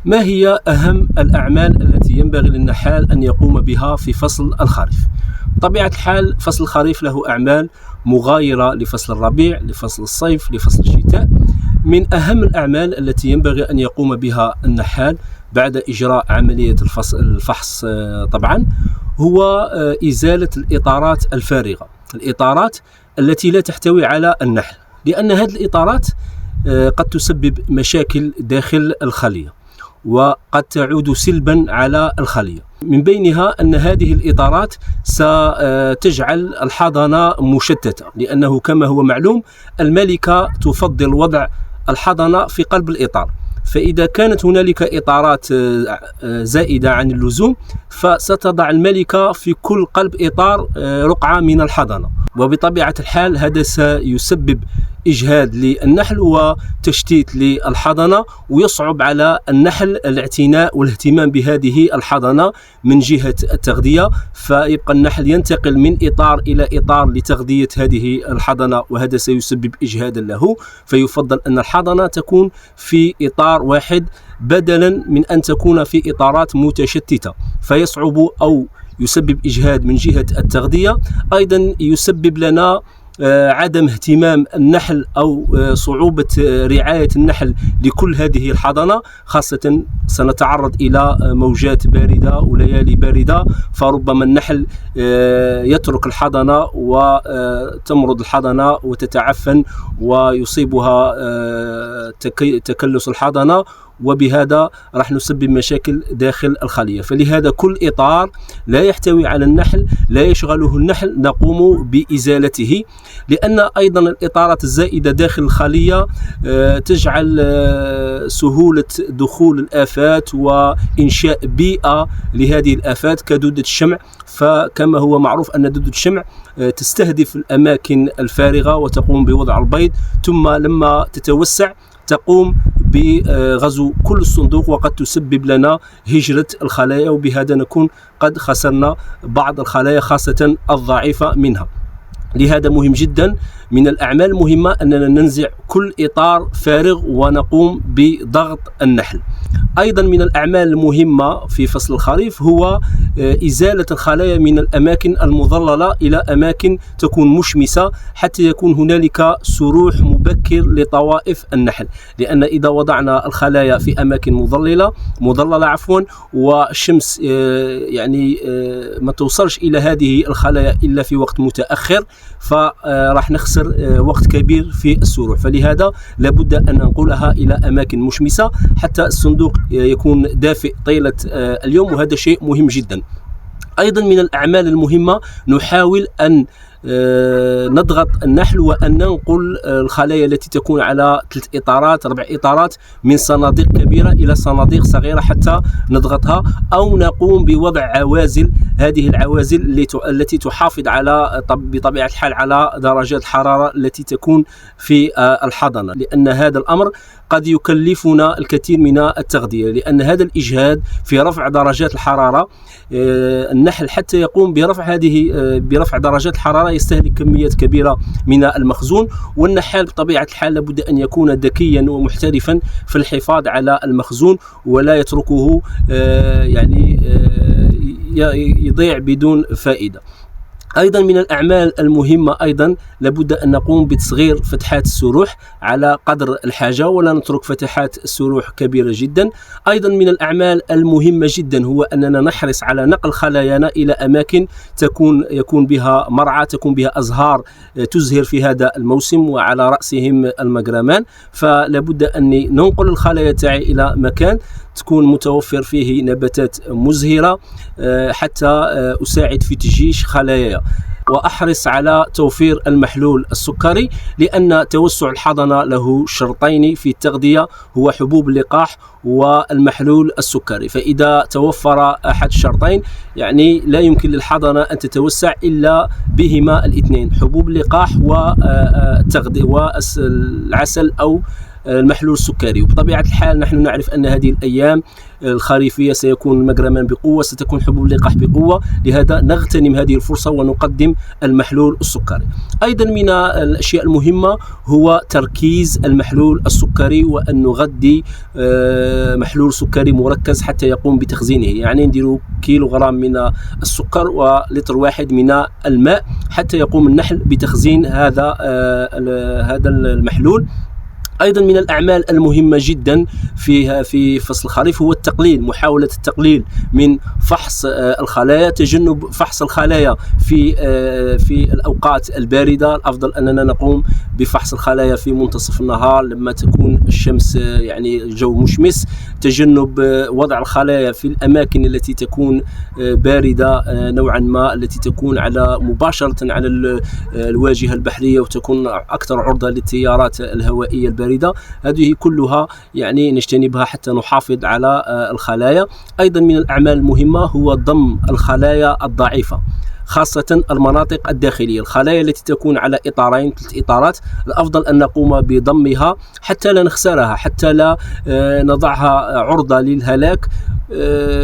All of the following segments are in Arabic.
ما هي أهم الأعمال التي ينبغي للنحال أن يقوم بها في فصل الخريف؟ بطبيعة الحال فصل الخريف له أعمال مغايرة لفصل الربيع، لفصل الصيف، لفصل الشتاء. من أهم الأعمال التي ينبغي أن يقوم بها النحال بعد إجراء عملية الفحص طبعا هو إزالة الإطارات الفارغة، الإطارات التي لا تحتوي على النحل، لأن هذه الإطارات قد تسبب مشاكل داخل الخلية وقد تعود سلبا على الخلية. من بينها أن هذه الإطارات ستجعل الحضانة مشتتة، لأنه كما هو معلوم الملكة تفضل وضع الحضانة في قلب الإطار، فإذا كانت هنالك إطارات زائدة عن اللزوم فستضع الملكة في كل قلب إطار رقعة من الحضانة، وبطبيعة الحال هذا سيسبب إجهاد للنحل وتشتيت للحضانة، ويصعب على النحل الاعتناء والاهتمام بهذه الحضانة من جهة التغذية، فيبقى النحل ينتقل من إطار إلى إطار لتغذية هذه الحضانة، وهذا سيسبب إجهادا له. فيفضل أن الحضانة تكون في إطار واحد بدلا من أن تكون في إطارات متشتتة، فيصعب أو يسبب إجهاد من جهة التغذية. أيضا يسبب لنا عدم اهتمام النحل أو صعوبة رعاية النحل لكل هذه الحضانة، خاصة سنتعرض إلى موجات باردة وليالي باردة، فربما النحل يترك الحضانة وتمرض الحضانة وتتعفن ويصيبها تكلس الحضانة، وبهذا راح نسبب مشاكل داخل الخلية. فلهذا كل إطار لا يحتوي على النحل لا يشغله النحل نقوم بإزالته، لأن أيضا الإطارات الزائدة داخل الخلية تجعل سهولة دخول الآفات وإنشاء بيئة لهذه الآفات كدودة الشمع. فكما هو معروف أن دودة الشمع تستهدف الأماكن الفارغة وتقوم بوضع البيض، ثم لما تتوسع تقوم بغزو كل الصندوق وقد تسبب لنا هجرة الخلايا، وبهذا نكون قد خسرنا بعض الخلايا خاصة الضعيفة منها. لهذا مهم جدا من الأعمال المهمة أننا ننزع كل إطار فارغ ونقوم بضغط النحل. أيضا من الأعمال المهمة في فصل الخريف هو إزالة الخلايا من الأماكن المظللة إلى أماكن تكون مشمسة، حتى يكون هنالك سروح مبكر لطوائف النحل، لأن إذا وضعنا الخلايا في أماكن مظللة والشمس يعني ما توصلش إلى هذه الخلايا إلا في وقت متأخر، فراح نخسر وقت كبير في السروح. فلهذا لابد أن ننقلها إلى أماكن مشمسة حتى الصندوق يكون دافئ طيلة اليوم، وهذا شيء مهم جدا. أيضا من الأعمال المهمة نحاول أن نضغط النحل وأن ننقل الخلايا التي تكون على 3 إطارات 4 إطارات من صناديق كبيرة إلى صناديق صغيرة حتى نضغطها، أو نقوم بوضع عوازل. هذه العوازل التي تحافظ على بطبيعة الحال على درجات الحرارة التي تكون في الحضانة، لأن هذا الأمر قد يكلفنا الكثير من التغذية، لأن هذا الإجهاد في رفع درجات الحرارة النحل حتى يقوم برفع درجات الحرارة يستهلك كميات كبيرة من المخزون، والنحال بطبيعة الحال لابد أن يكون ذكيا ومحترفا في الحفاظ على المخزون ولا يتركه يضيع بدون فائدة. أيضا من الأعمال المهمة أيضا لابد أن نقوم بتصغير فتحات السروح على قدر الحاجة ولا نترك فتحات السروح كبيرة جدا. أيضا من الأعمال المهمة جدا هو أننا نحرص على نقل خلايانا إلى أماكن يكون بها مرعى، تكون بها أزهار تزهر في هذا الموسم وعلى رأسهم المجرمان، فلابد أن ننقل الخلايا تاعي إلى مكان تكون متوفر فيه نباتات مزهرة حتى أساعد في تجيش خلاياي. وأحرص على توفير المحلول السكري، لأن توسع الحضانة له شرطين في التغذية، هو حبوب اللقاح والمحلول السكري. فإذا توفر أحد الشرطين يعني لا يمكن للحضانة أن تتوسع إلا بهما الاثنين، حبوب اللقاح والتغذية والعسل أو المحلول السكري. وبطبيعة الحال نحن نعرف أن هذه الأيام الخريفية سيكون المقرمان بقوة، ستكون حبوب اللقاح بقوة، لهذا نغتنم هذه الفرصة ونقدم المحلول السكري. أيضا من الأشياء المهمة هو تركيز المحلول السكري، وأن نغذي محلول سكري مركز حتى يقوم بتخزينه، يعني نديروا كيلوغرام من السكر ولتر واحد من الماء حتى يقوم النحل بتخزين هذا المحلول. أيضا من الأعمال المهمة جدا في فصل الخريف هو التقليل، محاولة التقليل من فحص الخلايا، تجنب فحص الخلايا في الأوقات الباردة. الأفضل أننا نقوم بفحص الخلايا في منتصف النهار لما تكون الشمس يعني الجو مشمس، تجنب وضع الخلايا في الأماكن التي تكون باردة نوعا ما، التي تكون مباشرة على الواجهة البحرية وتكون أكثر عرضة للتيارات الهوائية الباردة. هذه كلها يعني نجتنبها حتى نحافظ على الخلايا. أيضا من الأعمال المهمة هو ضم الخلايا الضعيفة، خاصة المناطق الداخلية، الخلايا التي تكون على إطارين 3 إطارات، الأفضل أن نقوم بضمها حتى لا نخسرها، حتى لا نضعها عرضة للهلاك،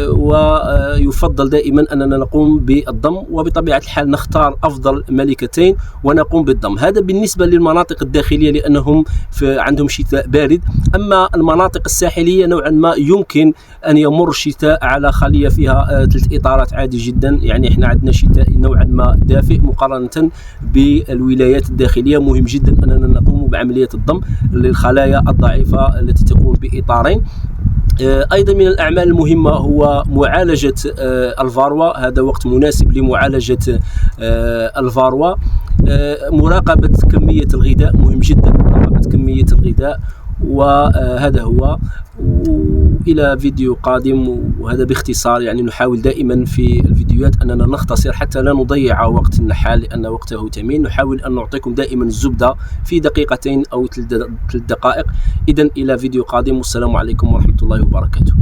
ويفضل دائما أننا نقوم بالضم، وبطبيعة الحال نختار أفضل ملكتين ونقوم بالضم. هذا بالنسبة للمناطق الداخلية لأنهم عندهم شتاء بارد. أما المناطق الساحلية نوعا ما يمكن أن يمر الشتاء على خلية فيها 3 إطارات عادي جدا، يعني احنا عندنا شتاء نوعا ما دافئ مقارنة بالولايات الداخلية. مهم جدا أننا نقوم بعملية الضم للخلايا الضعيفة التي تكون بإطارين. أيضا من الأعمال المهمة هو معالجة الفاروة، هذا وقت مناسب لمعالجة الفاروة. مراقبة كمية الغذاء، مهم جدا مراقبة كمية الغذاء. وهذا هو، إلى فيديو قادم. وهذا باختصار، يعني نحاول دائما في الفيديوهات أننا نختصر حتى لا نضيع وقت النحال لأن وقته ثمين. نحاول أن نعطيكم دائما الزبدة في 2 أو 3 دقائق. إذن إلى فيديو قادم، والسلام عليكم ورحمة الله وبركاته.